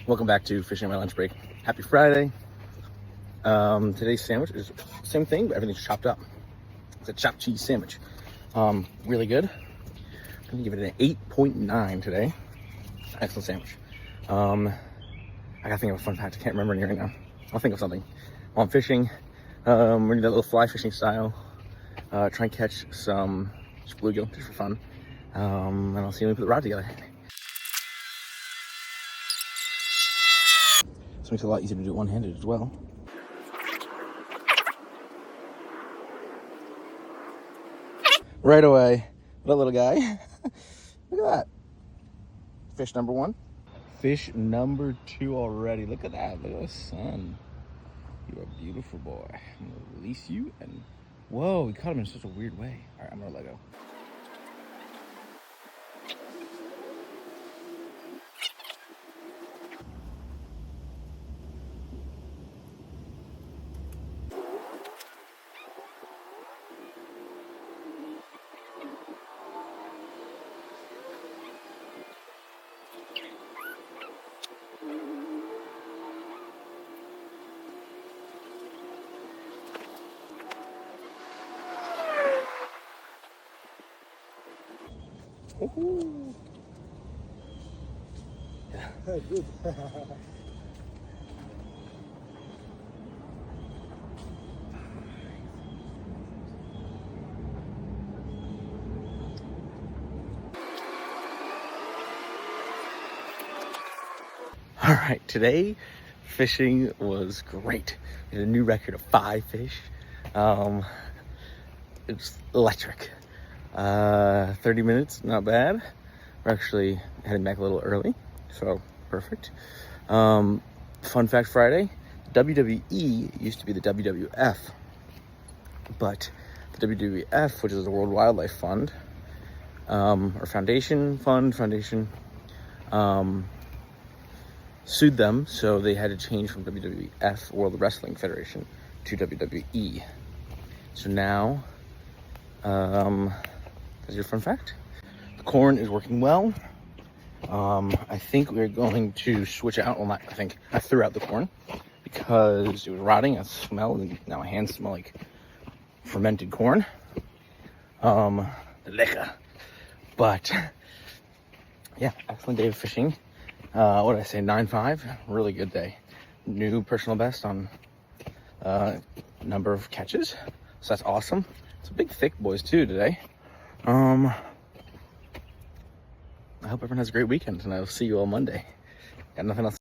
Welcome back to Fishing on My Lunch Break. Happy Friday. Today's sandwich is the same thing, but everything's chopped up. It's a chopped cheese sandwich. Really good. I'm gonna give it an 8.9 today. Excellent sandwich. I gotta think of a fun fact. I can't remember any right now. I'll think of something. While I'm fishing, we're gonna do that little fly fishing style. Try and catch some bluegill just for fun. And I'll see you when we put the rod together. This makes it a lot easier to do it one-handed as well. Right away. What up, little guy? Look at that. Fish number one. Fish number two already. Look at that. Look at the sun. You're a beautiful boy. I'm gonna release you and whoa, we caught him in such a weird way. All right, I'm gonna let go. Ooh. Yeah. Good. All right, today fishing was great. We had a new record of 5 fish. It's electric. 30 minutes, not bad. We're actually heading back a little early, so perfect. Fun fact Friday, WWE used to be the WWF, but the WWF, which is the World Wildlife Fund, or foundation, sued them, so they had to change from WWF, World Wrestling Federation, to WWE. So now, that's your fun fact. The corn is working well. I think we're going to switch out. Well, not I think. I threw out the corn because it was rotting. I smelled, and now my hands smell like fermented corn. Lekker. But yeah, excellent day of fishing. What did I say? 9.5. Really good day. New personal best on number of catches. So that's awesome. It's a big, thick boys too today. I hope everyone has a great weekend, and I'll see you all Monday. Got nothing else.